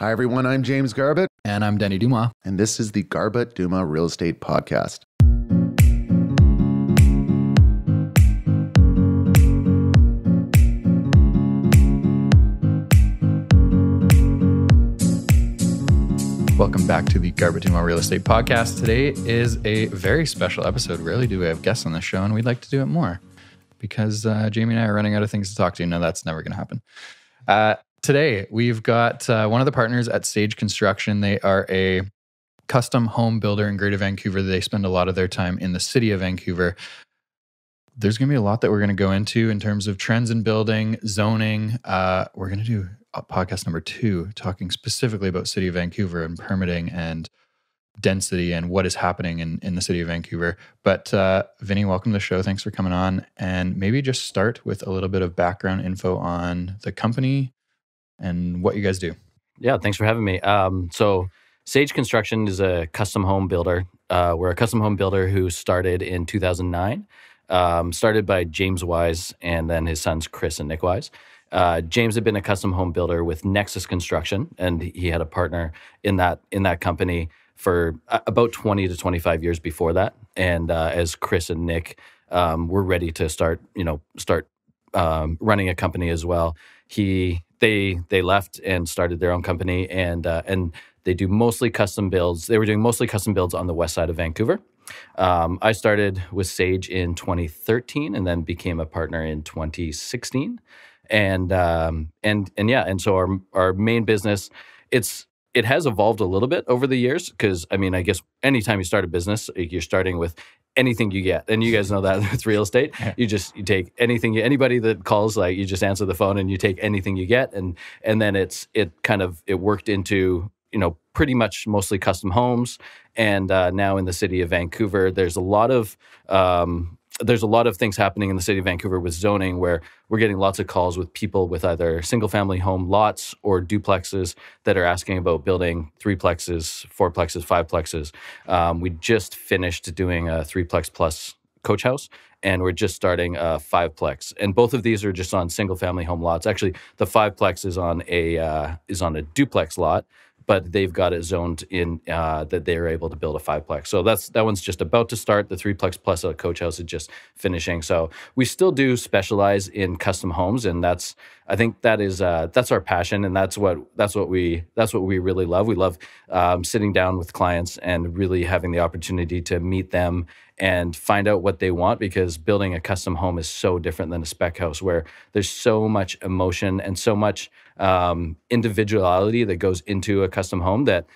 Hi, everyone. I'm James Garbutt. And I'm Denny Dumas. And this is the Garbutt Dumas Real Estate Podcast. Welcome back to the Garbutt Dumas Real Estate Podcast. Today is a very special episode. Rarely do we have guests on the show, and we'd like to do it more because Jamie and I are running out of things to talk to. No, that's never going to happen. Today, we've got one of the partners at Sage Construction. They are a custom home builder in Greater Vancouver. They spend a lot of their time in the city of Vancouver. There's going to be a lot that we're going to go into in terms of trends in building, zoning. We're going to do podcast number 2, talking specifically about city of Vancouver and permitting and density and what is happening in the city of Vancouver. But Vinny, welcome to the show. Thanks for coming on. And maybe just start with a little bit of background info on the company and what you guys do. Yeah, thanks for having me. So Sage Construction is a custom home builder. We're a custom home builder who started in 2009, started by James Wise and then his sons Chris and Nick Wise. James had been a custom home builder with Nexus Construction, and he had a partner in that company for about 20 to 25 years before that. And as Chris and Nick were ready to start running a company as well, they left and started their own company, and they do mostly custom builds. They were doing mostly custom builds on the west side of Vancouver. I started with Sage in 2013 and then became a partner in 2016. And so our main business, it has evolved a little bit over the years because, I mean, I guess anytime you start a business, you're starting with anything you get. And you guys know that with real estate, you take anything, anybody that calls, like you just answer the phone and you take anything you get. And then it worked into, pretty much mostly custom homes. And now in the city of Vancouver, there's a lot of things happening in the city of Vancouver with zoning, where we're getting lots of calls with people with either single-family home lots or duplexes that are asking about building 3plexes, 4plexes, 5plexes. We just finished doing a 3plex plus coach house, and we're just starting a 5plex. And both of these are just on single-family home lots. Actually, the 5plex is on a duplex lot, but they've got it zoned in that they're able to build a 5plex. So that one's just about to start. The 3plex plus a coach house is just finishing. So we still do specialize in custom homes, and that's our passion, and that's what we really love. We love sitting down with clients and really having the opportunity to meet them and find out what they want, because building a custom home is so different than a spec house, where there's so much emotion and so much individuality that goes into a custom home that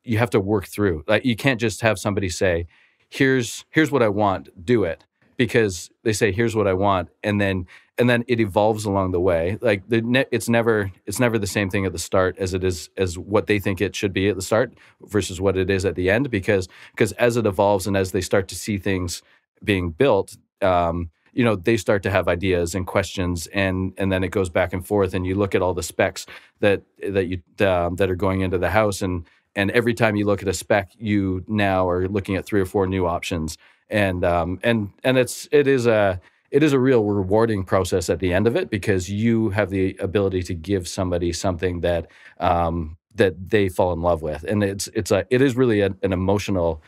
you have to work through. Like, you can't just have somebody say, here's what I want, do it. Because they say, here's what I want, and then it evolves along the way. Like it's never the same thing at the start as it is as what they think it should be at the start versus what it is at the end. Because as it evolves and as they start to see things being built, they start to have ideas and questions, and then it goes back and forth. And you look at all the specs that are going into the house, and every time you look at a spec, you now are looking at 3 or 4 new options. And it is a real rewarding process at the end of it, because you have the ability to give somebody something that they fall in love with, and it is really an emotional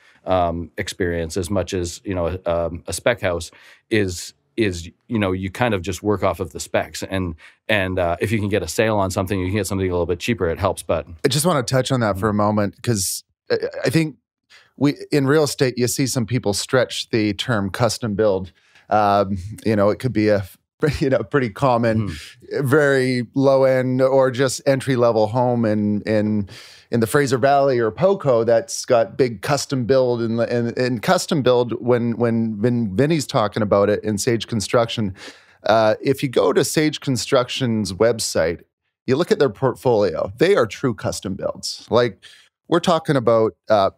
experience as much as a spec house is. You kind of just work off of the specs, and if you can get a sale on something, you can get something a little bit cheaper. It helps, but I just want to touch on that for a moment, because I think in real estate, you see some people stretch the term custom build. It could be a pretty common, very low end or just entry level home in the Fraser Valley or Poco that's got big custom build and custom build. When Vinny's talking about it in Sage Construction, if you go to Sage Construction's website, you look at their portfolio, they are true custom builds. Like, we're talking about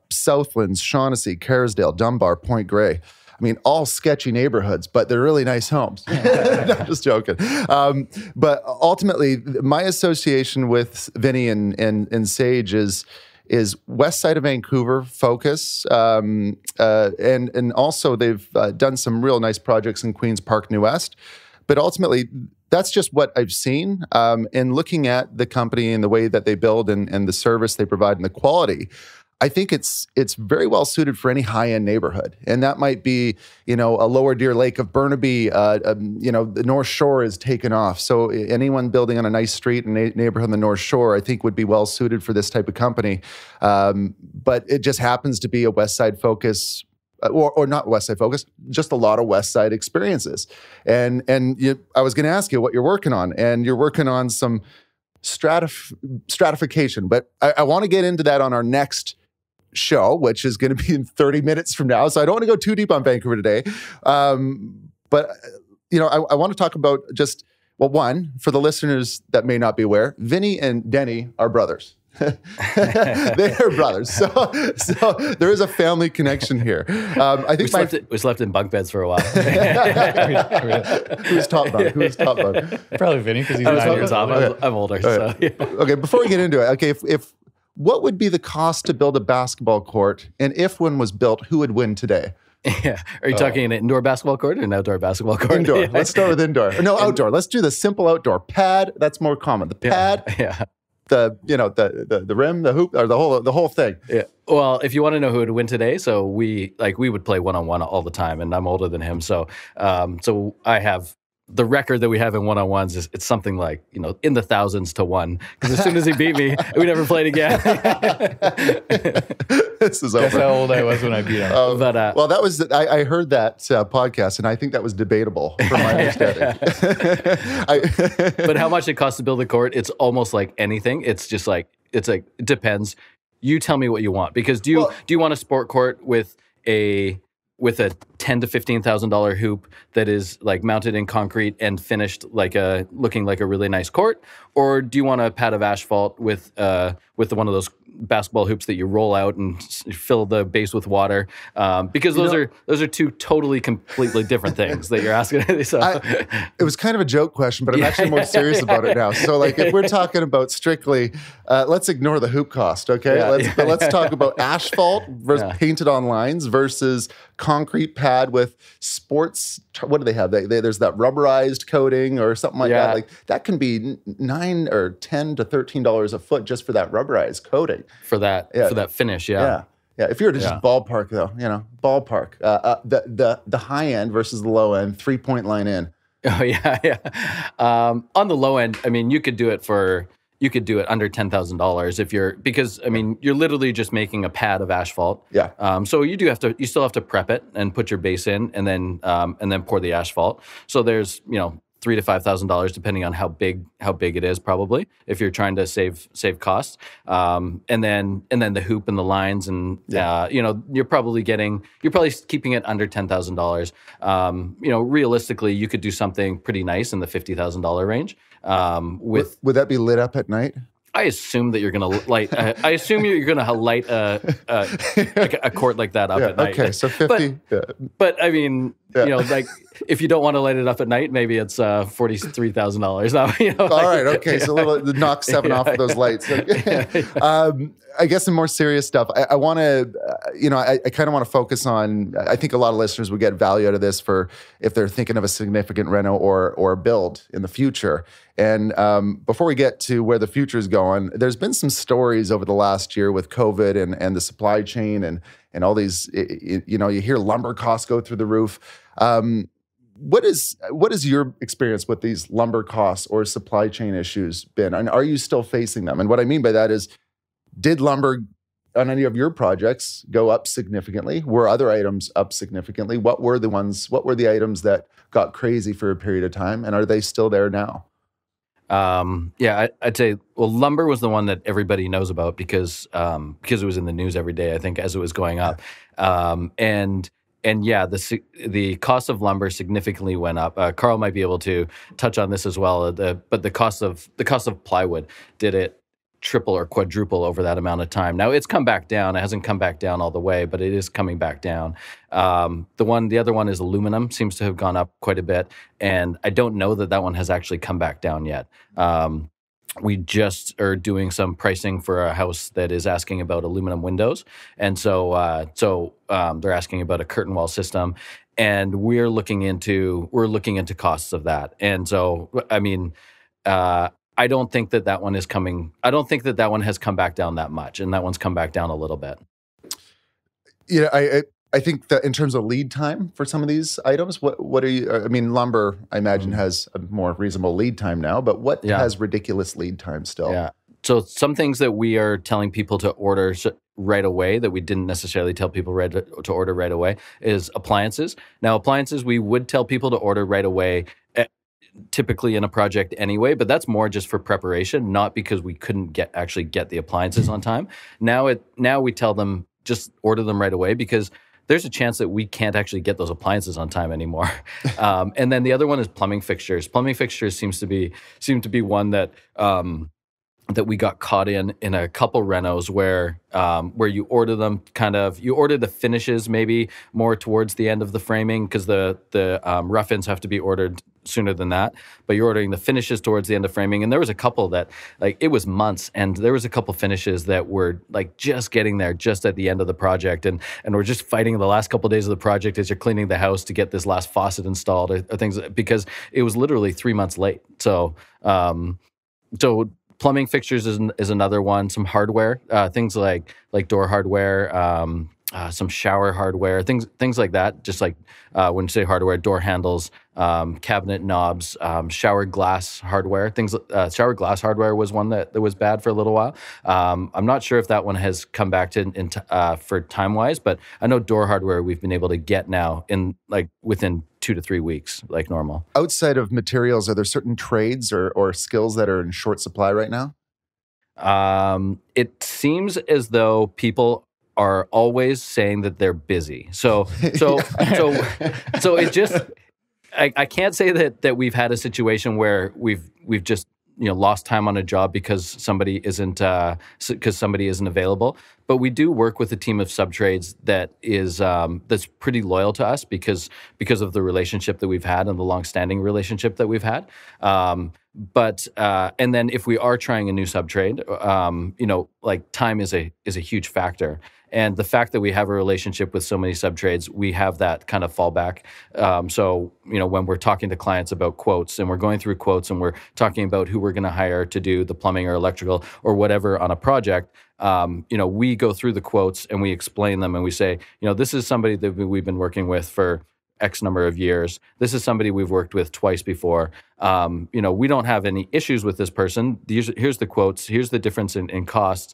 Southlands, Shaughnessy, Kerrisdale, Dunbar, Point Grey. I mean, all sketchy neighborhoods, but they're really nice homes. No, just joking. But ultimately, my association with Vinny and Sage is west side of Vancouver focus. And also they've done some real nice projects in Queen's Park, New West. but ultimately, that's just what I've seen. And looking at the company and the way that they build and the service they provide and the quality, I think it's very well suited for any high-end neighborhood. And that might be, a Lower Deer Lake of Burnaby, the North Shore is taken off. So anyone building on a nice street and neighborhood on the North Shore, I think would be well suited for this type of company. But it just happens to be a West Side focus, or not West Side focus, just a lot of West Side experiences. And I was going to ask you what you're working on, and you're working on some stratification, but I want to get into that on our next show, which is going to be in 30 minutes from now. So I don't want to go too deep on Vancouver today. But I want to talk about just, one, for the listeners that may not be aware, Vinny and Denny are brothers. They are brothers. So there is a family connection here. I think we slept in bunk beds for a while. Who's top bunk? Probably Vinny, because he's 9 years off. I'm older. So, yeah. Okay, before we get into it, if what would be the cost to build a basketball court? And if one was built, who would win today? Yeah. Are you talking an indoor basketball court or an outdoor basketball court? Indoor. Yeah. Let's start with indoor. No, outdoor. Let's do the simple outdoor. Pad, that's more common. The pad, the rim, the hoop, or the whole thing. Yeah. Well, if you want to know who would win today, so we would play one-on-one all the time, and I'm older than him. So I have the record that we have in one-on-ones is it's something like, in the thousands to one. Because as soon as he beat me, we never played again. This is over. Guess how old I was when I beat him. Well, that was I heard that podcast, and I think that was debatable from my understanding. But how much it costs to build a court? It's almost like anything. It's just like it depends. You tell me what you want, because do you want a sport court with a $10,000 to $15,000 hoop that is like mounted in concrete and finished looking like a really nice court, or do you want a pad of asphalt with one of those basketball hoops that you roll out and fill the base with water? Because those are two totally completely different things that you're asking. So. It was kind of a joke question, but I'm actually more serious about it now. So if we're talking about strictly, let's ignore the hoop cost, okay? Let's talk about asphalt versus painted on lines versus concrete pad with sports. What do they have? There's that rubberized coating or something like that. Like that can be $9 or $10 to $13 a foot just for that rubberized coating. For that finish, yeah. If you were to just ballpark though, the high end versus the low end, 3-point line in. Oh yeah. On the low end, I mean, you could do it under $10,000 you're literally just making a pad of asphalt. Yeah. So you still have to prep it and put your base in, and then pour the asphalt. So there's $3,000 to $5,000 depending on how big it is, probably, if you're trying to save costs. And then the hoop and the lines, and you're probably keeping it under $10,000. Realistically, you could do something pretty nice in the $50,000 range. Would that be lit up at night? I assume that you're going to light. I assume you're going to light a court like that up at night. Okay, so 50. But I mean, if you don't want to light it up at night, maybe it's $43,000. All right, okay, so knock 7 off of those lights. I guess some more serious stuff. I want to, I kind of want to focus on. I think a lot of listeners would get value out of this for if they're thinking of a significant reno or build in the future. And before we get to where the future is going, there's been some stories over the last year with COVID and the supply chain and all these. You hear lumber costs go through the roof. What is your experience with these lumber costs or supply chain issues been? And are you still facing them? And what I mean by that is, did lumber on any of your projects go up significantly? Were other items up significantly? What were the items that got crazy for a period of time? And are they still there now? I'd say, lumber was the one that everybody knows about because it was in the news every day, I think, as it was going up. The cost of lumber significantly went up. Carl might be able to touch on this as well. But the cost of plywood, did it triple or quadruple over that amount of time? Now it's come back down. It hasn't come back down all the way, but it is coming back down. The other one is aluminum, seems to have gone up quite a bit, and I don't know that one has actually come back down yet. We just are doing some pricing for a house that is asking about aluminum windows, and so they're asking about a curtain wall system. and we're looking into costs of that. And so, I mean, I don't think that one is coming. I don't think that one has come back down that much, and that one's come back down a little bit. Yeah, I think that in terms of lead time for some of these items, what are you? I mean, lumber, I imagine, has a more reasonable lead time now, but what has ridiculous lead time still? Yeah. So some things that we are telling people to order right away that we didn't necessarily tell people to order right away is appliances. Now, appliances we would tell people to order right away, typically in a project anyway, but that's more just for preparation, not because we couldn't actually get the appliances on time. Now we tell them just order them right away because there's a chance that we can't actually get those appliances on time anymore. And then the other one is plumbing fixtures. Plumbing fixtures seem to be one that that we got caught in a couple renos where you order them you order the finishes maybe more towards the end of the framing because the rough ends have to be ordered sooner than that, but you're ordering the finishes towards the end of framing. And there was a couple that it was months, and there was a couple finishes that were just getting there just at the end of the project, and we're just fighting the last couple of days of the project as you're cleaning the house to get this last faucet installed or things, because it was literally 3 months late. So plumbing fixtures is another one. Some hardware, things like door hardware, some shower hardware, things like that. Just like when you say hardware, door handles, cabinet knobs, shower glass hardware. Shower glass hardware was one that was bad for a little while. I'm not sure if that one has come back to for time wise, but I know door hardware we've been able to get now in within 2 to 3 weeks, like normal. Outside of materials, are there certain trades or skills that are in short supply right now? It seems as though people are always saying that they're busy. So it just, I can't say that we've had a situation where we've just lost time on a job because somebody isn't available. But we do work with a team of subtrades that is that's pretty loyal to us because of the relationship that we've had and the longstanding relationship that we've had. But and then if we are trying a new subtrade, time is a huge factor. And the fact that we have a relationship with so many subtrades, we have that kind of fallback. So, when we're talking to clients about quotes and we're going through quotes and we're talking about who we're going to hire to do the plumbing or electrical or whatever on a project, we go through the quotes and we explain them and we say, this is somebody that we've been working with for X number of years. This is somebody we've worked with twice before. We don't have any issues with this person. Here's the quotes. Here's the difference in costs.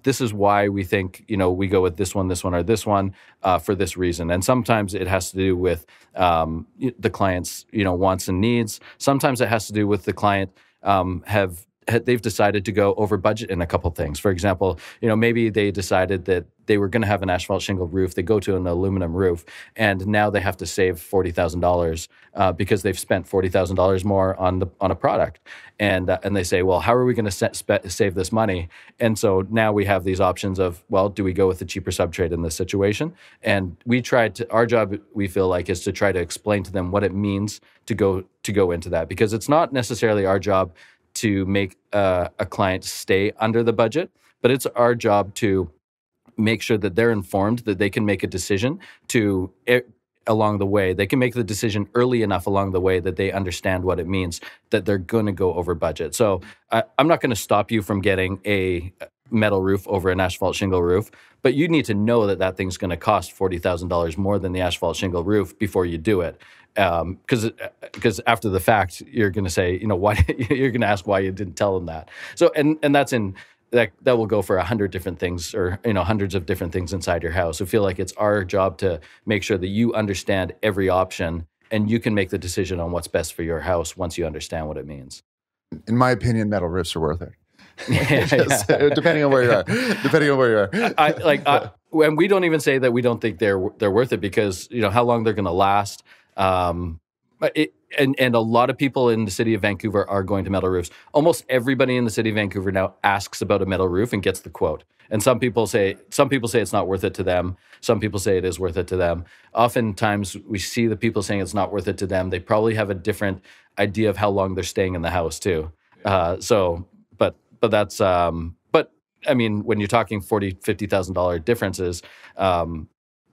This is why we think, we go with this one, or this one for this reason. And sometimes it has to do with the client's, wants and needs. Sometimes it has to do with the client they've decided to go over budget in a couple things. For example, maybe they decided that they were going to have an asphalt shingle roof. They go to an aluminum roof, and now they have to save $40,000 because they've spent $40,000 more on a product. And they say, well, how are we going to save this money? And so now we have these options of, well, do we go with the cheaper subtrade in this situation? And our job, we feel like, is to try to explain to them what it means to go into that, because it's not necessarily our job to make a client stay under the budget, but it's our job to make sure that they're informed, that they can make a decision along the way. They can make the decision early enough along the way that they understand what it means, that they're going to go over budget. So I'm not going to stop you from getting a metal roof over an asphalt shingle roof, but you need to know that thing's going to cost $40,000 more than the asphalt shingle roof before you do it. Because after the fact, you're going to say, why you're going to ask why you didn't tell them that. So, and that's that will go for 100 different things, or hundreds of different things inside your house. I feel like it's our job to make sure that you understand every option and you can make the decision on what's best for your house once you understand what it means. In my opinion, metal roofs are worth it. Depending on where you are. And we don't even say that we don't think they're worth it, because how long they're going to last. And a lot of people in the city of Vancouver are going to metal roofs. Almost everybody in the city of Vancouver now asks about a metal roof and gets the quote. And some people say it's not worth it to them. Some people say it is worth it to them. Oftentimes we see the people saying it's not worth it to them. They probably have a different idea of how long they're staying in the house too. But that's but I mean, when you're talking $40,000-$50,000 differences,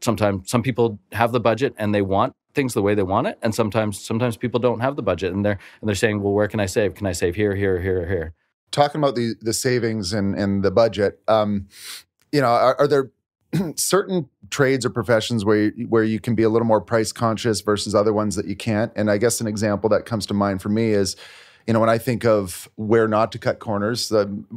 sometimes some people have the budget and they want things the way they want it, and sometimes people don't have the budget and they're saying, well, where can I save? Can I save here, here, here, here? Talking about the savings and the budget, are there certain trades or professions where you can be a little more price conscious versus other ones that you can't? And I guess an example that comes to mind for me is, when I think of where not to cut corners,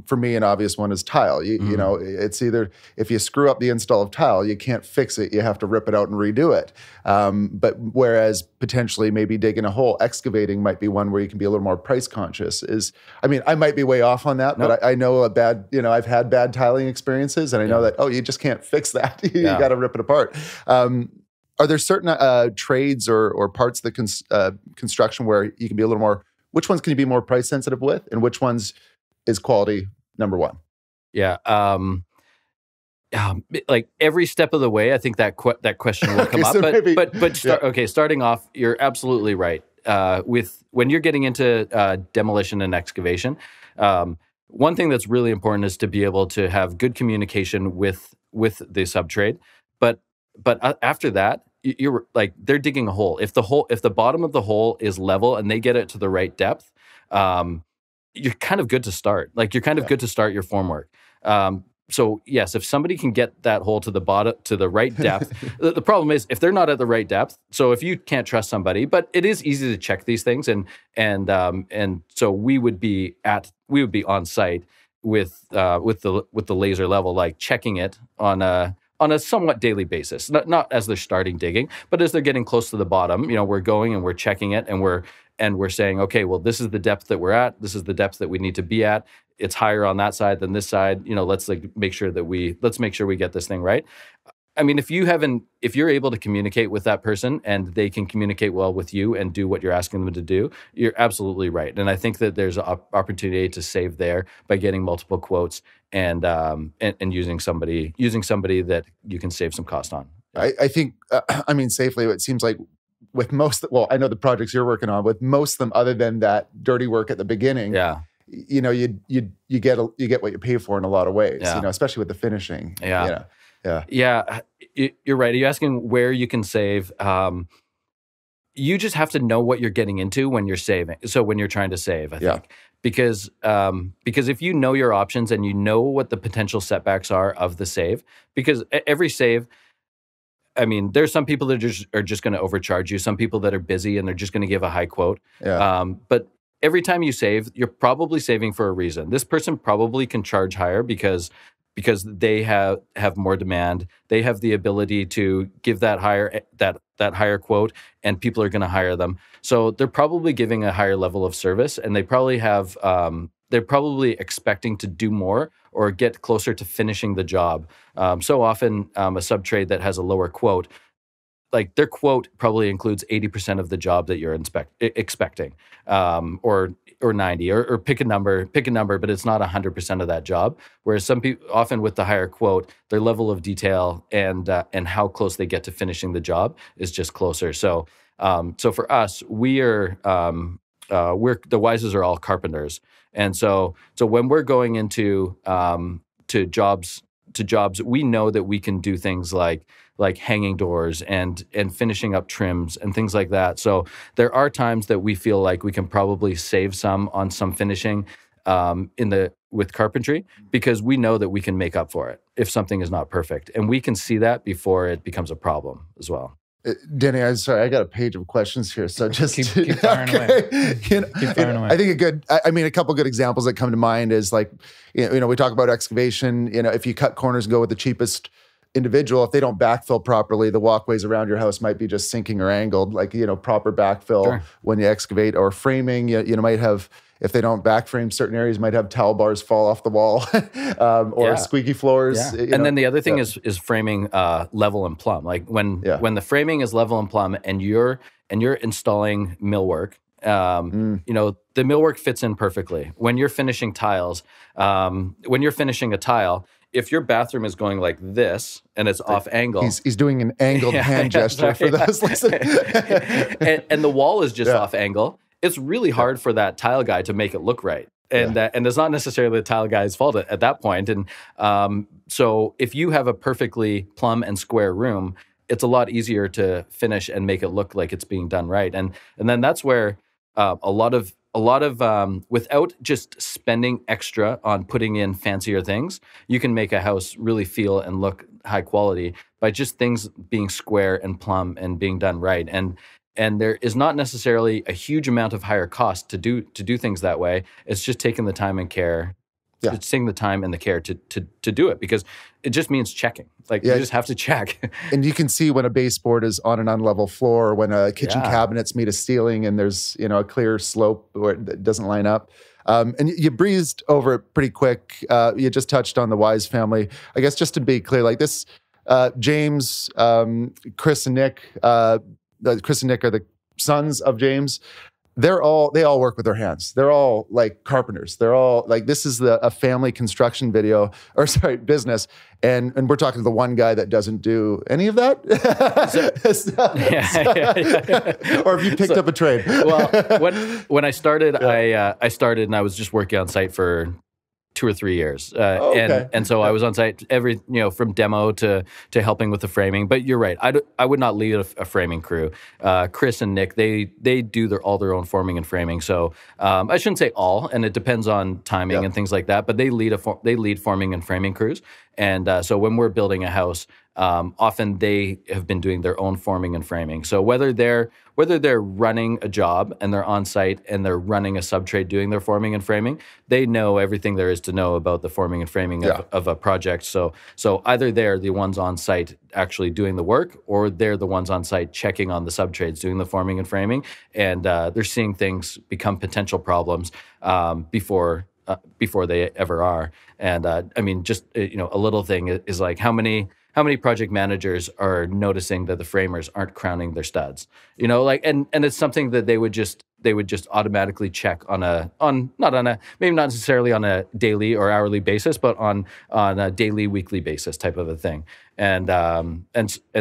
for me, an obvious one is tile. You know, it's either if you screw up the install of tile, you can't fix it. You have to rip it out and redo it. But whereas potentially maybe digging a hole, excavating might be one where you can be a little more price conscious. I might be way off on that, but I know I've had bad tiling experiences, and I know that, you just can't fix that. You got to rip it apart. Are there certain trades or parts of the construction where you can be a little more, which ones can you be more price sensitive with, and which ones is quality number one? Yeah. Like every step of the way, I think that question will come up. So starting off, you're absolutely right. With when you're getting into demolition and excavation, one thing that's really important is to be able to have good communication with the subtrade. But after that, you're like, they're digging a hole. If the bottom of the hole is level and they get it to the right depth, you're kind of good to start. Like, you're kind of good to start your formwork. So yes, if somebody can get that hole to the bottom, to the right depth, the problem is if they're not at the right depth. So if you can't trust somebody, but it is easy to check these things, and so we would be on site with the laser level, like checking it on a somewhat daily basis, not as they're starting digging, but as they're getting close to the bottom. We're going and we're checking it, and we're saying, okay, well, this is the depth that we're at. This is the depth that we need to be at. It's higher on that side than this side. Let's make sure we get this thing right. I mean, if you're able to communicate with that person and they can communicate well with you and do what you're asking them to do, you're absolutely right. And I think that there's an opportunity to save there by getting multiple quotes and using somebody that you can save some cost on. I think, safely, it seems like with most, I know the projects you're working on, with most of them, other than that dirty work at the beginning, you get what you pay for in a lot of ways, especially with the finishing. Yeah, you're right. Are you asking where you can save? You just have to know what you're getting into when you're saving. So when you're trying to save, I think, because if you know your options and you know what the potential setbacks are of the save, because every save, I mean, there's some people that are just going to overcharge you. Some people that are busy and they're just going to give a high quote. But every time you save, you're probably saving for a reason. This person probably can charge higher because they have more demand. They have the ability to give that higher quote, and people are going to hire them. So they're probably giving a higher level of service, and they probably have they're probably expecting to do more or get closer to finishing the job. So often a sub-trade that has a lower quote, like their quote probably includes 80% of the job that you're expecting, or 90, or pick a number, but it's not 100% of that job. Whereas some people, often with the higher quote, their level of detail and how close they get to finishing the job is just closer. So for us, we're the Wises are all carpenters, and so when we're going into to jobs, we know that we can do things like hanging doors and finishing up trims and things like that. So there are times that we feel like we can probably save some on some finishing with carpentry, because we know that we can make up for it if something is not perfect, and we can see that before it becomes a problem as well. Denny, I'm sorry, I got a page of questions here, so just keep firing away. Keep firing away. I think a couple good examples that come to mind is like, we talk about excavation. If you cut corners and go with the cheapest individual, if they don't backfill properly, the walkways around your house might be just sinking or angled. Like, proper backfill when you excavate. Or framing, you might have, if they don't backframe certain areas, might have towel bars fall off the wall, or squeaky floors. And then the other thing is framing level and plumb. Like when the framing is level and plumb, and you're installing millwork, the millwork fits in perfectly. When you're finishing tiles, when you're finishing a tile, if your bathroom is going like this and it's off angle, he's doing an angled hand gesture for those listening, and the wall is just off angle. It's really hard for that tile guy to make it look right. And it's not necessarily the tile guy's fault at that point. And so if you have a perfectly plumb and square room, it's a lot easier to finish and make it look like it's being done right. And then that's where a lot of without just spending extra on putting in fancier things, you can make a house really feel and look high quality by just things being square and plumb and being done right. And there is not necessarily a huge amount of higher cost to do things that way. It's just taking the time and care. Yeah. It's taking the time and the care to do it, because it just means checking. Like you just have to check. And you can see when a baseboard is on an unlevel floor, when a kitchen cabinets meet a ceiling and there's, a clear slope where it doesn't line up. And you breezed over it pretty quick. You just touched on the Wise family. I guess just to be clear, like this, James, Chris and Nick, Chris and Nick are the sons of James. They all work with their hands. They're all like carpenters. They're all like, this is a family construction business. And we're talking to the one guy that doesn't do any of that. Or if you picked up a trade. Well, when I started, I started and I was just working on site for 2 or 3 years. And so I was on site from demo to helping with the framing. But you're right. I would not lead a framing crew. Chris and Nick, they do all their own forming and framing. So I shouldn't say all, and it depends on timing and things like that. But they lead forming and framing crews. And so when we're building a house, often they have been doing their own forming and framing. So whether they're running a job and they're on site and they're running a subtrade doing their forming and framing, they know everything there is to know about the forming and framing of a project. So either they're the ones on site actually doing the work, or they're the ones on site checking on the subtrades doing the forming and framing, and they're seeing things become potential problems before they ever are. And just a little thing is like how many project managers are noticing that the framers aren't crowning their studs? And it's something that they would just automatically check maybe not necessarily on a daily or hourly basis, but on a daily, weekly basis type of a thing. And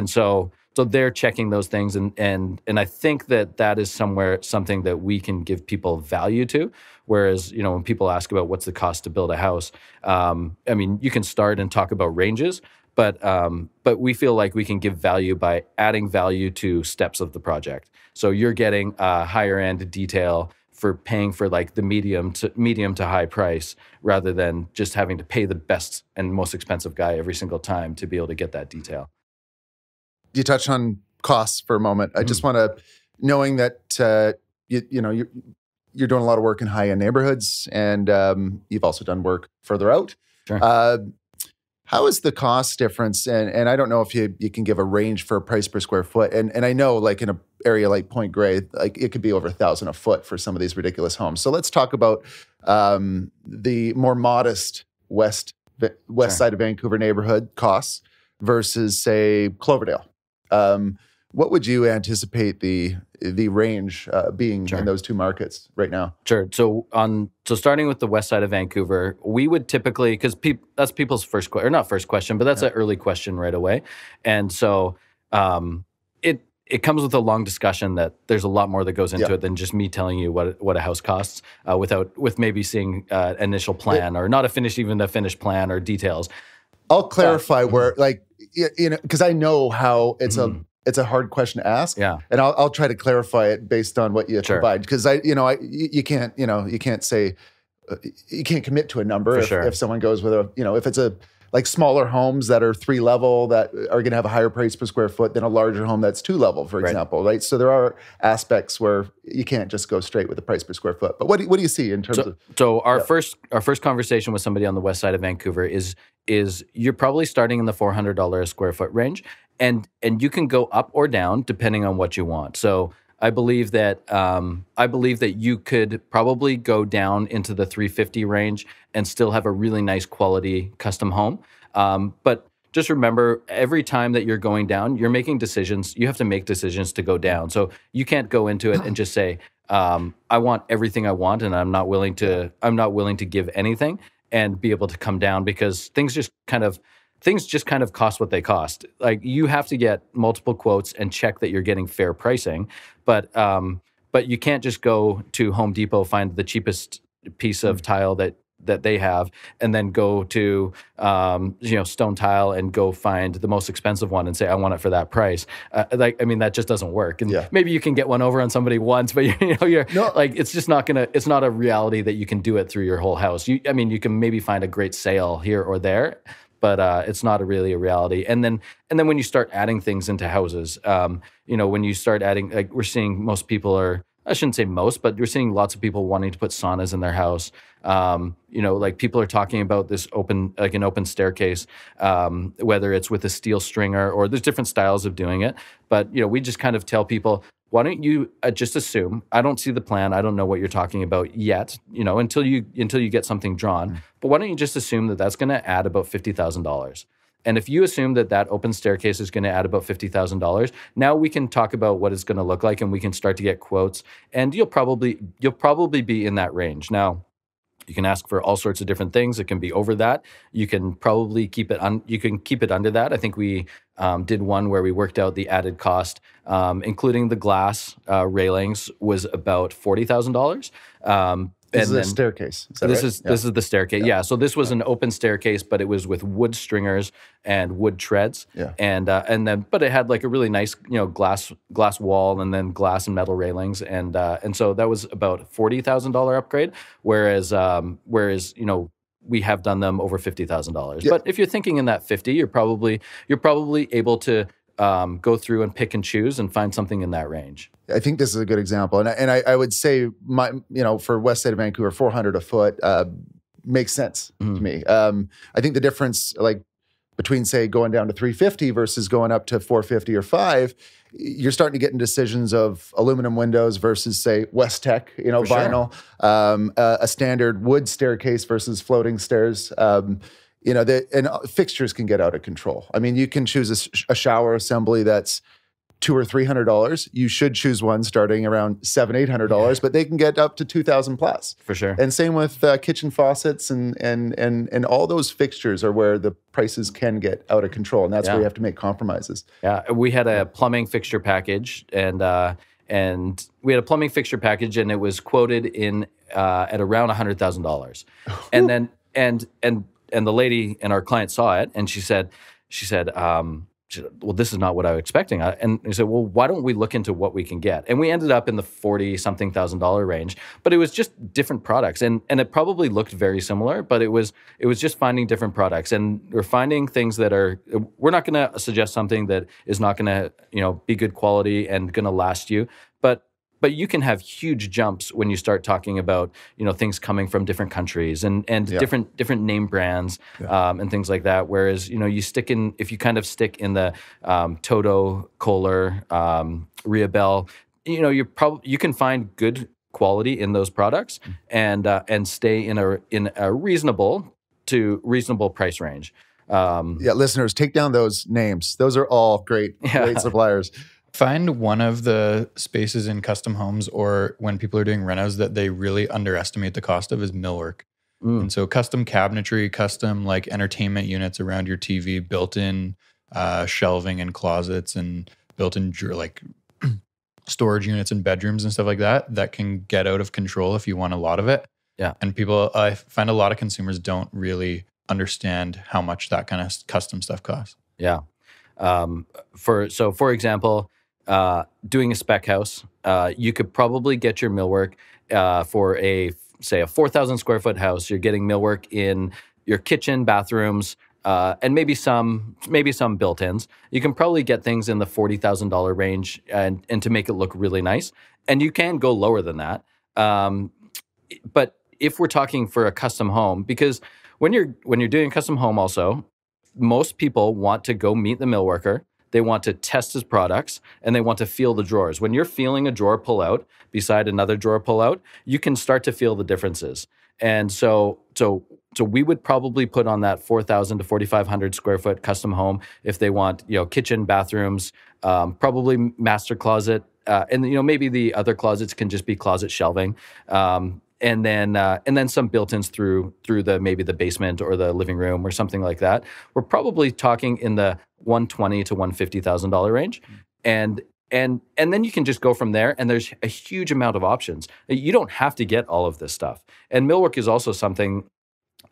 so they're checking those things, and I think that is something that we can give people value to. Whereas, when people ask about what's the cost to build a house, you can start and talk about ranges, but we feel like we can give value by adding value to steps of the project. So you're getting a higher end detail for paying for like the medium to high price, rather than just having to pay the best and most expensive guy every single time to be able to get that detail. You touched on costs for a moment. I just want to, knowing that you're doing a lot of work in high-end neighborhoods, and you've also done work further out. Sure. How is the cost difference? And I don't know if you can give a range for a price per square foot. And I know, like in an area like Point Grey, like it could be over $1,000 a foot for some of these ridiculous homes. So let's talk about the more modest west side of Vancouver neighborhood costs versus, say, Cloverdale. What would you anticipate the range being in those two markets right now? Sure. So starting with the west side of Vancouver, we would typically, because that's people's first question, or not first question, but that's an early question right away. And so it comes with a long discussion that there's a lot more that goes into it than just me telling you what a house costs with maybe seeing an initial plan or not a finished plan or details. I'll clarify where, like, because I know how it's a hard question to ask. Yeah. And I'll try to clarify it based on what you provide. Because you can't say, you can't commit to a number if someone goes with if it's a like smaller homes that are 3 level that are going to have a higher price per square foot than a larger home that's 2 level, for example, right? So there are aspects where you can't just go straight with the price per square foot. But what do you see in terms of? So our first conversation with somebody on the west side of Vancouver is you're probably starting in the $400 a square foot range, and you can go up or down depending on what you want. So I believe that you could probably go down into the $350 range and still have a really nice quality custom home. But just remember, every time that you're going down, you're making decisions. You have to make decisions to go down. So you can't go into it and just say, I want everything I want, and I'm not willing to give anything and be able to come down, because things just kind of cost what they cost. Like, you have to get multiple quotes and check that you're getting fair pricing. But you can't just go to Home Depot, find the cheapest piece of tile that that they have, and then go to Stone Tile and go find the most expensive one and say, I want it for that price. That just doesn't work. And maybe you can get one over on somebody once, but it's just not it's not a reality that you can do it through your whole house. You can maybe find a great sale here or there, but it's not really a reality. And then when you start adding things into houses, when you start adding, like we're seeing most people are, I shouldn't say most, but you're seeing lots of people wanting to put saunas in their house. People are talking about this an open staircase, whether it's with a steel stringer or there's different styles of doing it. But, we just kind of tell people, why don't you just assume, I don't see the plan, I don't know what you're talking about yet, until you get something drawn. But why don't you just assume that that's going to add about $50,000? And if you assume that open staircase is going to add about $50,000, now we can talk about what it's going to look like, and we can start to get quotes. And you'll probably be in that range. Now, you can ask for all sorts of different things. It can be over that. You can probably keep it under that. I think we did one where we worked out the added cost, including the glass railings, was about $40,000. This is a staircase. This is the staircase. Yeah. So this was an open staircase, but it was with wood stringers and wood treads. Yeah. But it had like a really nice, glass wall, and then glass and metal railings, and so that was about $40,000 upgrade. Whereas we have done them over $50,000. But if you're thinking in that 50, you're probably able to go through and pick and choose and find something in that range. I think this is a good example, and I would say for west side of Vancouver, 400 a foot makes sense to me. I think the difference, like between say going down to 350 versus going up to 450 or 5, you're starting to get in decisions of aluminum windows versus say West Tech, vinyl, a standard wood staircase versus floating stairs. And fixtures can get out of control. I mean, you can choose a shower assembly that's $200 or $300. You should choose one starting around $700-800, but they can get up to $2,000 plus. For sure. And same with kitchen faucets and all those fixtures are where the prices can get out of control, and that's where you have to make compromises. Yeah, we had a plumbing fixture package, and we had a plumbing fixture package, and it was quoted in at around $100,000, and then and the lady and our client saw it, and she said, well, this is not what I was expecting. And he said, well, why don't we look into what we can get? And we ended up in the $40-something thousand range, but it was just different products. And it probably looked very similar, but it was just finding different products. And we're finding things that we're not going to suggest something that is not going to, be good quality and going to last you. But you can have huge jumps when you start talking about, things coming from different countries and different name brands and things like that. Whereas, if you kind of stick in the Toto, Kohler, Riabel, you can find good quality in those products and stay in a reasonable price range. Listeners, take down those names. Those are all great suppliers. Find one of the spaces in custom homes or when people are doing renos that they really underestimate the cost of is millwork. And so custom cabinetry, custom like entertainment units around your TV, built-in shelving and closets, and built-in like storage units in bedrooms and stuff like that can get out of control if you want a lot of it. Yeah. And I find a lot of consumers don't really understand how much that kind of custom stuff costs. Yeah. For example, doing a spec house, you could probably get your millwork for a 4,000 square foot house. You're getting millwork in your kitchen, bathrooms, and maybe some built-ins. You can probably get things in the $40,000 range, and to make it look really nice. And you can go lower than that. But if we're talking for a custom home, because when you're doing a custom home, also most people want to go meet the millworker. They want to test his products, and they want to feel the drawers. When you're feeling a drawer pull out beside another drawer pull out, you can start to feel the differences. And so we would probably put on that 4,000 to 4,500 square foot custom home if they want, kitchen, bathrooms, probably master closet, and maybe the other closets can just be closet shelving. And then some built-ins through maybe the basement or the living room or something like that. We're probably talking in the $120,000 to $150,000 range, and then you can just go from there. And there's a huge amount of options. You don't have to get all of this stuff. And millwork is also something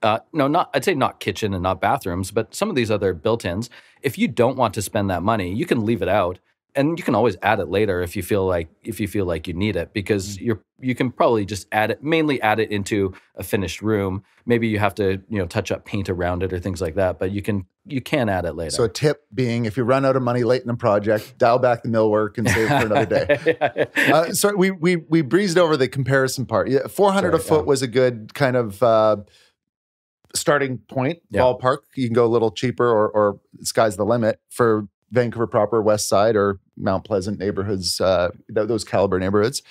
No, not I'd say not kitchen and not bathrooms, but some of these other built-ins. If you don't want to spend that money, you can leave it out, and you can always add it later if you feel like you need it, because you can probably just mainly add it into a finished room. Maybe you have to touch up paint around it or things like that, but you can add it later. So a tip being, if you run out of money late in a project, dial back the millwork and save for another day. So we breezed over the comparison part. Yeah, 400 a foot was a good kind of starting point, ballpark. You can go a little cheaper or sky's the limit for Vancouver proper, West Side, or Mount Pleasant neighborhoods, those caliber neighborhoods.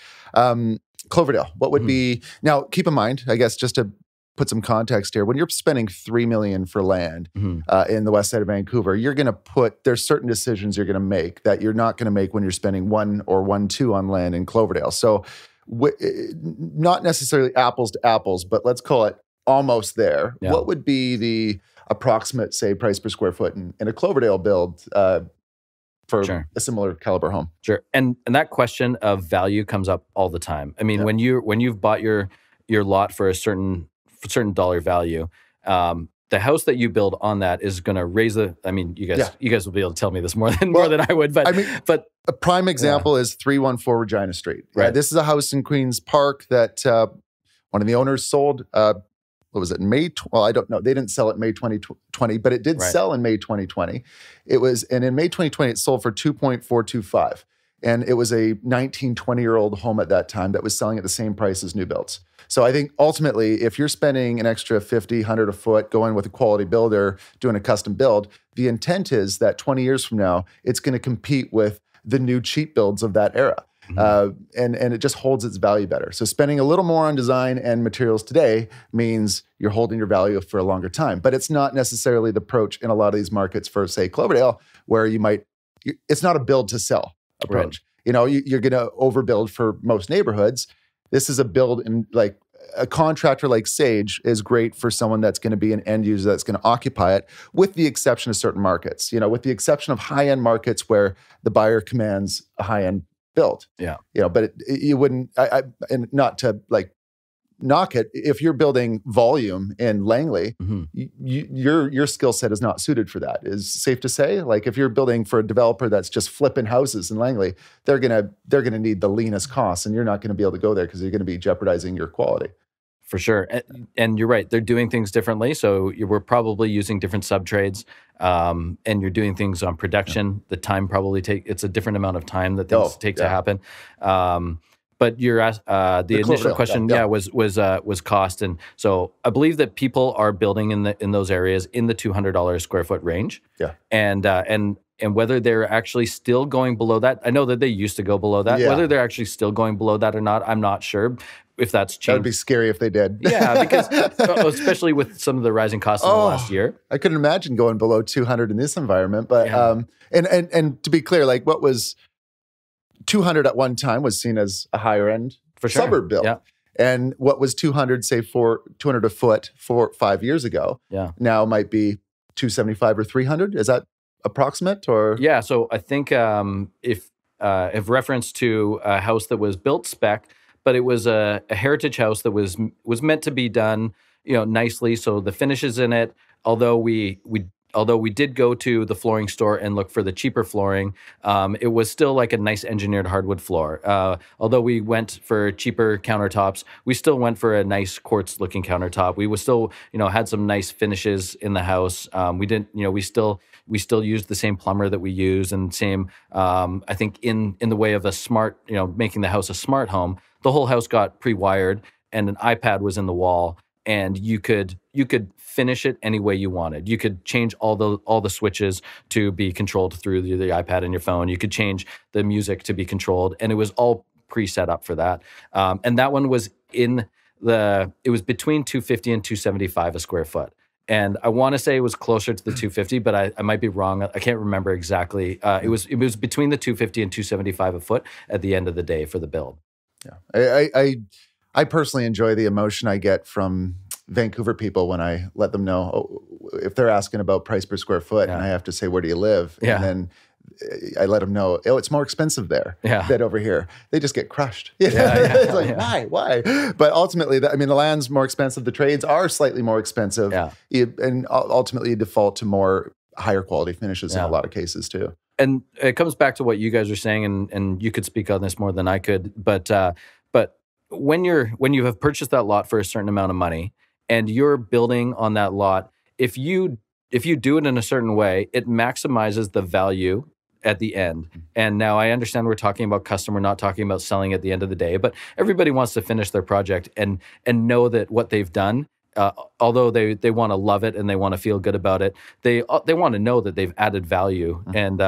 Cloverdale, what would be, now keep in mind, I guess just to put some context here, when you're spending $3 million for land in the West Side of Vancouver, you're going to there's certain decisions you're going to make that you're not going to make when you're spending 1 or 1.2 on land in Cloverdale. So not necessarily apples to apples, but let's call it almost there. Yeah. What would be the approximate, say, price per square foot in a Cloverdale build for a similar caliber home? Sure. And that question of value comes up all the time. I mean, when you've bought your lot for a certain dollar value, the house that you build on that is going to raise you guys will be able to tell me this more than I would, but a prime example is 314 Regina Street. Right. This is a house in Queens Park that one of the owners sold. What was it, May? Well, I don't know. They didn't sell it May 2020, but it did sell in May 2020. And in May 2020, it sold for $2.425. And it was a 19, 20-year-old home at that time that was selling at the same price as new builds. So I think ultimately, if you're spending an extra $50, $100 a foot going with a quality builder, doing a custom build, the intent is that 20 years from now, it's going to compete with the new cheap builds of that era. And it just holds its value better. So spending a little more on design and materials today means you're holding your value for a longer time. But it's not necessarily the approach in a lot of these markets for, say, Cloverdale, where it's not a build to sell approach. Right. You're going to overbuild for most neighborhoods. This is a build, and like a contractor like Sage is great for someone that's going to be an end user that's going to occupy it, with the exception of certain markets. With the exception of high-end markets where the buyer commands a high-end build. Yeah. But you wouldn't, and not to like knock it, if you're building volume in Langley, your skill set is not suited for that. Is safe to say? Like if you're building for a developer that's just flipping houses in Langley, they're gonna need the leanest costs, and you're not gonna be able to go there because you're gonna be jeopardizing your quality. For sure. And you're right. They're doing things differently. So we're probably using different sub-trades, and you're doing things on production. Yeah. The time it's a different amount of time that things take to happen. But you're asked, the initial question, was cost. And so I believe that people are building in those areas in the $200 a square foot range. Yeah. And whether they're actually still going below that, I know that they used to go below that. Yeah. Whether they're actually still going below that or not, I'm not sure. If that's changed. That would be scary if they did. Yeah, because especially with some of the rising costs in the last year. I couldn't imagine going below 200 in this environment. But and to be clear, like what was 200 at one time was seen as a higher end suburb build. Yeah. And what was 200, say, for 200 a foot 5 years ago, now might be 275 or 300. Is that approximate or? Yeah, so I think if reference to a house that was built spec, but it was a heritage house that was meant to be done, nicely. So the finishes in it, although we did go to the flooring store and look for the cheaper flooring, it was still like a nice engineered hardwood floor. Although we went for cheaper countertops, we still went for a nice quartz looking countertop. We was still, had some nice finishes in the house. We didn't, we still used the same plumber that we use, and same, I think in the way of a smart, making the house a smart home. The whole house got pre-wired, and an iPad was in the wall, and you could finish it any way you wanted. You could change all the switches to be controlled through the iPad and your phone. You could change the music to be controlled, and it was all pre-set up for that. And that one was it was between $250 and $275 a square foot. And I want to say it was closer to the 250, but I might be wrong. I can't remember exactly. It was between the 250 and 275 a foot at the end of the day for the build. Yeah, I personally enjoy the emotion I get from Vancouver people when I let them know if they're asking about price per square foot, and I have to say, where do you live? And then I let them know, oh, it's more expensive there than over here. They just get crushed. It's like, why? But ultimately, the land's more expensive. The trades are slightly more expensive. And ultimately you default to more higher quality finishes in a lot of cases too. And it comes back to what you guys are saying, and you could speak on this more than I could. But when you have purchased that lot for a certain amount of money and you're building on that lot, if you do it in a certain way, it maximizes the value at the end. And now I understand we're talking about custom, we're not talking about selling at the end of the day, but everybody wants to finish their project and know that what they've done, although they want to love it and they want to feel good about it, they want to know that they've added value and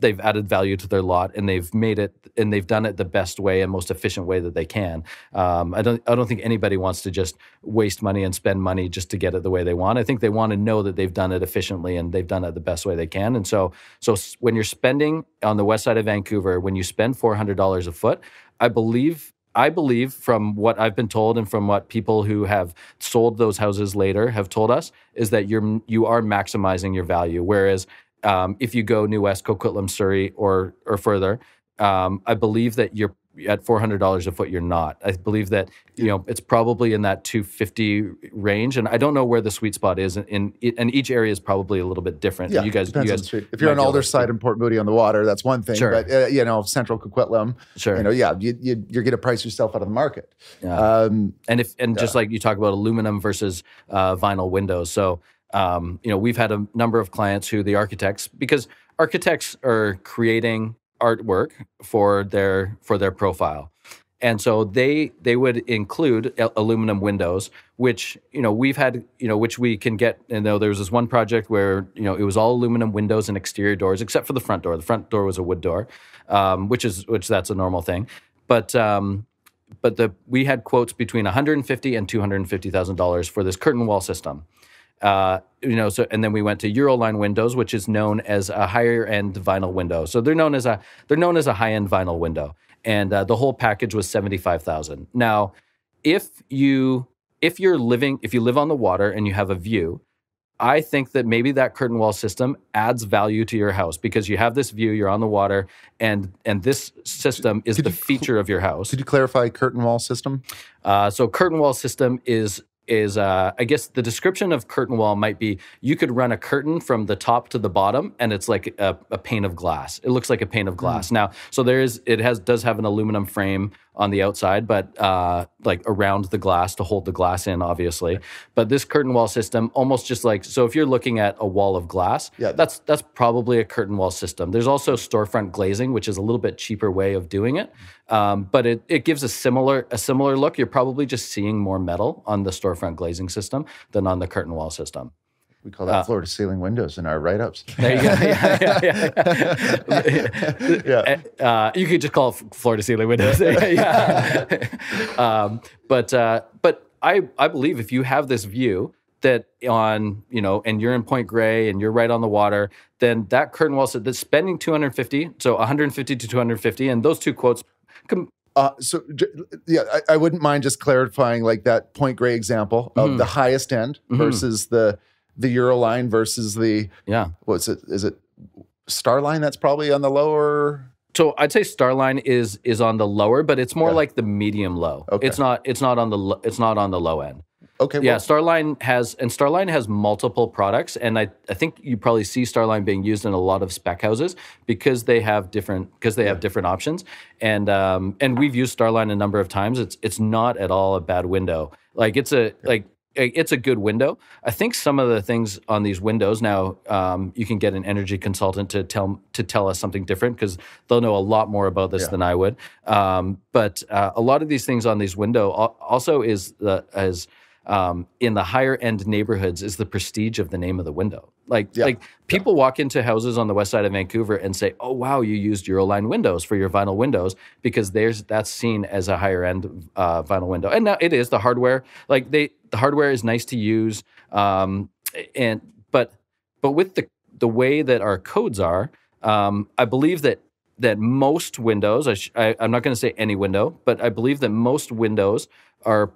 they've added value to their lot, and they've made it, and they've done it the best way and most efficient way that they can. I don't think anybody wants to just waste money and spend money just to get it the way they want. I think they want to know that they've done it efficiently and they've done it the best way they can. And so when you're spending on the west side of Vancouver, when you spend $400 a foot, I believe from what I've been told and from what people who have sold those houses later have told us is that you are maximizing your value. Whereas if you go New West, Coquitlam, Surrey, or further, I believe that you're at $400 a foot. You're not. I believe that it's probably in that $250 range, and I don't know where the sweet spot is. And each area is probably a little bit different. Yeah, depends on the street. If you're on Alderside in Port Moody on the water, that's one thing. Sure. But Central Coquitlam, you're going to price yourself out of the market. Yeah. Just like you talk about aluminum versus vinyl windows. So we've had a number of clients who the architects, because architects are creating artwork for their profile. And so they would include aluminum windows, which, we've had, which we can get. And there was this one project where, it was all aluminum windows and exterior doors, except for the front door. The front door was a wood door, which that's a normal thing. But we had quotes between $150,000 and $250,000 for this curtain wall system. And then we went to Euroline windows, which is known as a higher end vinyl window. So they're known as a high end vinyl window, and the whole package was $75,000. Now, if you live on the water and you have a view, I think that maybe that curtain wall system adds value to your house because you have this view, you're on the water, and this system is the feature of your house. Could you clarify curtain wall system? So curtain wall system is I guess the description of curtain wall might be you could run a curtain from the top to the bottom and it's like a pane of glass. It looks like a pane of glass. Now, so does have an aluminum frame on the outside, but like around the glass to hold the glass in, obviously. But this curtain wall system, almost just like, so if you're looking at a wall of glass, that's probably a curtain wall system. There's also storefront glazing, which is a little bit cheaper way of doing it. But it gives a similar look. You're probably just seeing more metal on the storefront glazing system than on the curtain wall system. We call that floor to ceiling windows in our write-ups. There you go. You could just call it floor to ceiling windows. But I believe if you have this view that on, and you're in Point Grey and you're right on the water, then that curtain wall said that's spending $250, so $150 to $250, and those two quotes. I wouldn't mind just clarifying like that Point Grey example of the highest end versus the Euroline versus the what's it? Is it Starline? That's probably on the lower. So I'd say Starline is on the lower, but it's more like the medium low. Okay. It's not on the low end. Okay. Yeah, Starline has multiple products, and I think you probably see Starline being used in a lot of spec houses because they have different options. And we've used Starline a number of times. It's not at all a bad window. Like it's a good window. I think some of the things on these windows now, you can get an energy consultant to tell us something different because they'll know a lot more about this than I would. But a lot of these things on these window also is in the higher end neighborhoods is the prestige of the name of the window. Like people walk into houses on the west side of Vancouver and say, "Oh wow, you used Euroline windows for your vinyl windows," because that's seen as a higher end vinyl window. And now it is the hardware. The hardware is nice to use, but with the way that our codes are, I believe that most windows, I'm not going to say any window, but I believe that most windows are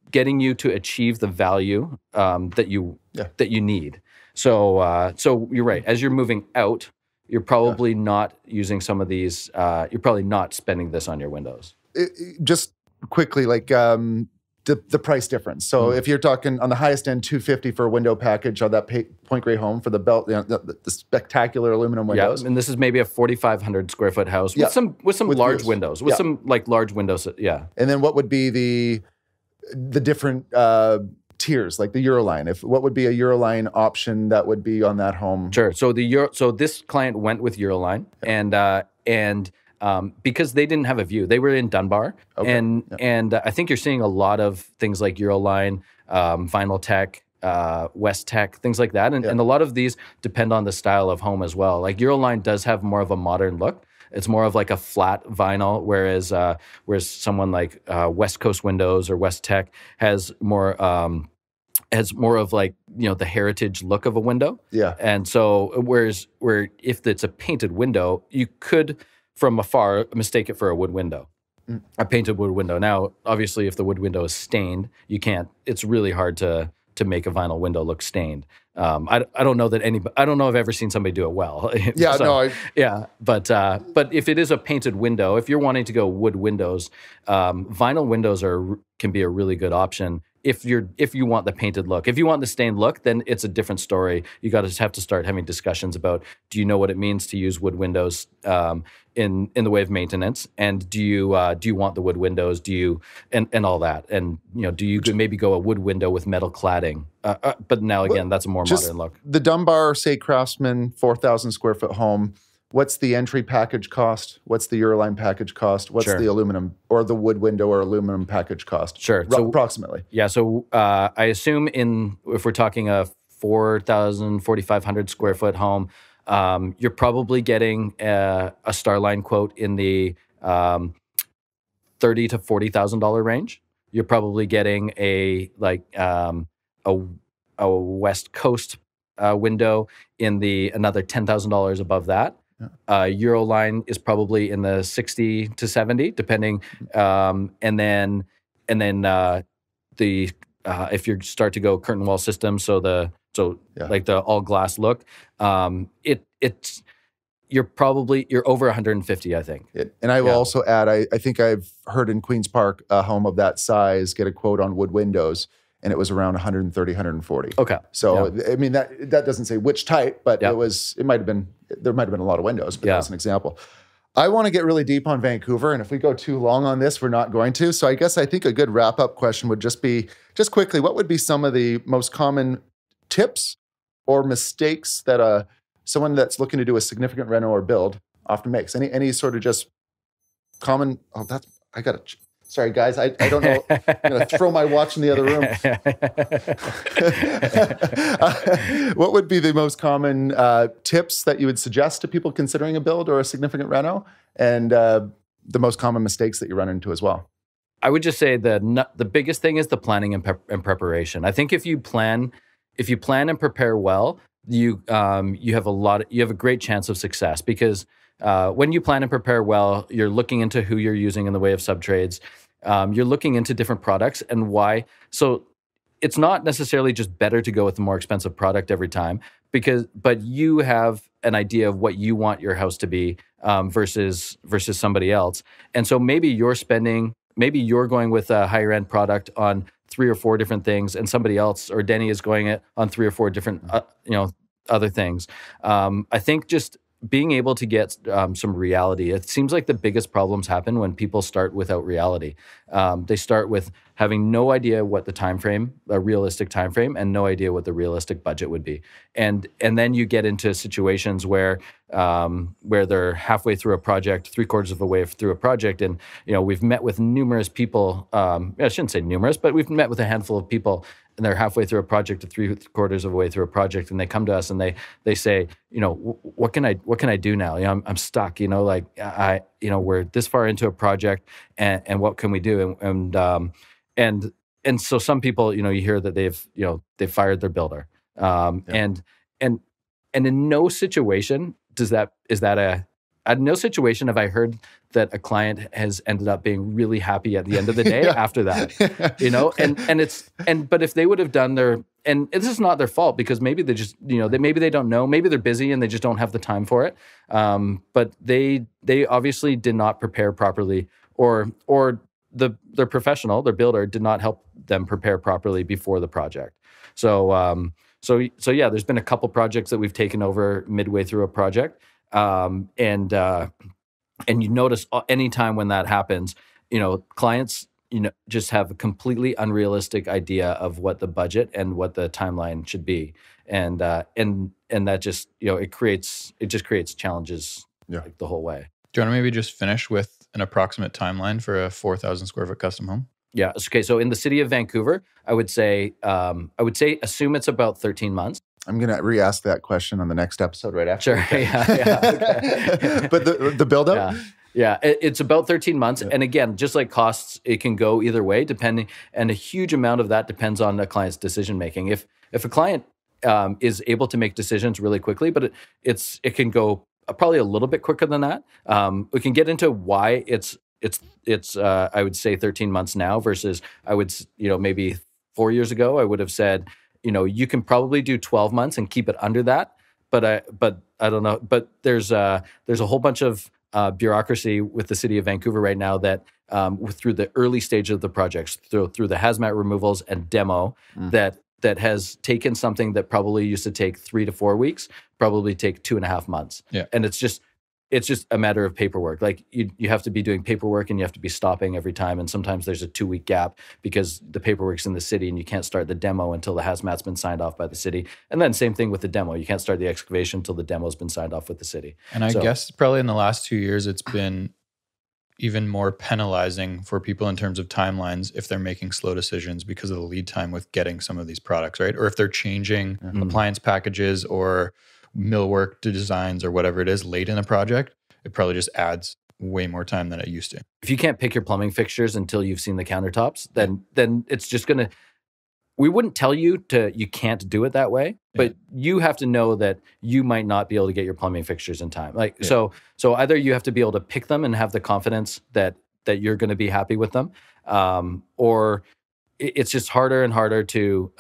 getting you to achieve the value that you need. So you're right. As you're moving out, you're probably not using some of these. You're probably not spending this on your windows. Just quickly, like the price difference. So if you're talking on the highest end, $250 for a window package on that Point Grey home for the belt, the spectacular aluminum windows. Yeah, and this is maybe a 4,500 square foot house with some large windows, with some like large windows. Yeah. And then what would be the different tiers, like the Euroline? What would be a Euroline option that would be on that home? Sure. So this client went with Euroline, and because they didn't have a view, they were in Dunbar, and I think you're seeing a lot of things like Euroline, Vinyl Tech, West Tech, things like that, and a lot of these depend on the style of home as well. Like Euroline does have more of a modern look. It's more of like a flat vinyl, whereas someone like West Coast Windows or West Tech has more of like, the heritage look of a window. Yeah. And so where if it's a painted window, you could from afar mistake it for a wood window. A painted wood window. Now, obviously, if the wood window is stained, you can't. It's really hard to make a vinyl window look stained. I don't know that I don't know if I've ever seen somebody do it well. But if it is a painted window, if you're wanting to go wood windows, vinyl windows can be a really good option. If you want the painted look. If you want the stained look, then it's a different story. You have to start having discussions about, do you know what it means to use wood windows in the way of maintenance, and do you want the wood windows? Do you and all that, and do you maybe go a wood window with metal cladding? But now again, that's a more modern look. The Dunbar, say, Craftsman 4,000 square foot home. What's the entry package cost? What's the Euroline package cost? What's the aluminum or the wood window or aluminum package cost? Sure. So, approximately. Yeah. So I assume if we're talking a 4,500 square foot home, you're probably getting a Starline quote in the $30,000 to $40,000 range. You're probably getting a West Coast window in another $10,000 above that. Euroline is probably in the 60 to 70, depending. And then if you start to go curtain wall system, like the all glass look, you're over 150, I think. And I will also add, I think I've heard in Queen's Park a home of that size get a quote on wood windows, and it was around 130, 140. Okay. So I mean that doesn't say which type, but there might have been a lot of windows, but that's an example. I want to get really deep on Vancouver, and if we go too long on this, we're not going to. So I think a good wrap-up question would just be, just quickly, what would be some of the most common tips or mistakes that someone that's looking to do a significant reno or build often makes? Any sort of just common, sorry, guys, I don't know. I'm going to throw my watch in the other room. What would be the most common tips that you would suggest to people considering a build or a significant reno, and the most common mistakes that you run into as well? I would just say the biggest thing is the planning and preparation. I think if you plan and prepare well, you have a great chance of success, because when you plan and prepare well, you're looking into who you're using in the way of subtrades. You're looking into different products and why. So it's not necessarily just better to go with the more expensive product every time, but you have an idea of what you want your house to be versus somebody else. And so maybe you're going with a higher end product on 3 or 4 different things, and somebody else, or Denny, is going on 3 or 4 different other things. I think just being able to get some reality. It seems like the biggest problems happen when people start without reality. They start with having no idea what a realistic time frame, and no idea what the realistic budget would be. And then you get into situations where they're halfway through a project, 3/4 of a way through a project, and we've met with numerous people. I shouldn't say numerous, but we've met with a handful of people, and they're halfway through a project to 3/4 of a way through a project, and they come to us and they say, what can I do now? I'm stuck. We're this far into a project, and what can we do? And so some people, you hear that they've fired their builder, and in no situation is that at no situation have I heard that a client has ended up being really happy at the end of the day after that, you know, but if they would have done and this is not their fault because maybe they just, you know, maybe they don't know, maybe they're busy and they just don't have the time for it. But they obviously did not prepare properly or their professional, their builder did not help them prepare properly before the project. So yeah, there's been a couple projects that we've taken over midway through a project. And you notice anytime when that happens, you know, clients, you know, just have a completely unrealistic idea of what the budget and what the timeline should be. And that just, you know, it just creates challenges like the whole way. Do you want to maybe just finish with an approximate timeline for a 4,000 square foot custom home? Yeah. Okay. So in the city of Vancouver, I would say assume it's about 13 months. I'm going to re-ask that question on the next episode right after. Sure. Yeah. Okay. But the build-up? Yeah. It's about 13 months. Yeah. And again, just like costs, it can go either way depending. And a huge amount of that depends on the client's decision-making. If a client is able to make decisions really quickly, but it can go probably a little bit quicker than that. We can get into why it's I would say 13 months now versus I would, you know, maybe 4 years ago, I would have said, you know, you can probably do 12 months and keep it under that. But I don't know. But there's a whole bunch of bureaucracy with the city of Vancouver right now that through the early stage of the projects, through the hazmat removals and demo, that has taken something that probably used to take 3 to 4 weeks, probably take 2.5 months. Yeah. And it's just a matter of paperwork. Like you have to be doing paperwork and you have to be stopping every time. And sometimes there's a 2-week gap because the paperwork's in the city and you can't start the demo until the hazmat's been signed off by the city. And then same thing with the demo. You can't start the excavation until the demo's been signed off with the city. And I guess probably in the last 2 years, it's been even more penalizing for people in terms of timelines if they're making slow decisions because of the lead time with getting some of these products, right? Or if they're changing appliance packages or millwork designs or whatever it is late in the project, it probably just adds way more time than it used to. If you can't pick your plumbing fixtures until you've seen the countertops, then it's just going to, we wouldn't tell you you can't do it that way, but you have to know that you might not be able to get your plumbing fixtures in time. So either you have to be able to pick them and have the confidence that you're going to be happy with them, or it's just harder and harder to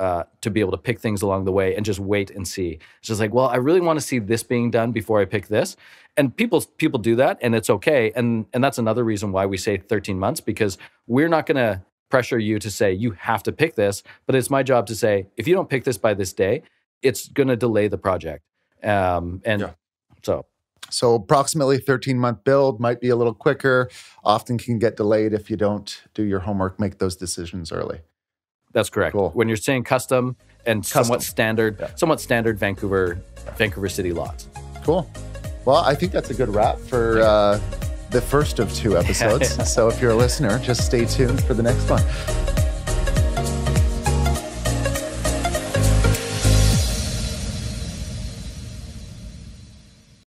be able to pick things along the way and just wait and see. It's just like, well, I really want to see this being done before I pick this. And people do that and it's okay. And that's another reason why we say 13 months, because we're not going to pressure you to say you have to pick this, but it's my job to say, if you don't pick this by this day, it's going to delay the project. So approximately 13-month build, might be a little quicker, often can get delayed if you don't do your homework, make those decisions early. That's correct. Cool. When you're saying custom and somewhat standard Vancouver city lots. Cool. Well, I think that's a good wrap for the first of 2 episodes. So if you're a listener, just stay tuned for the next one.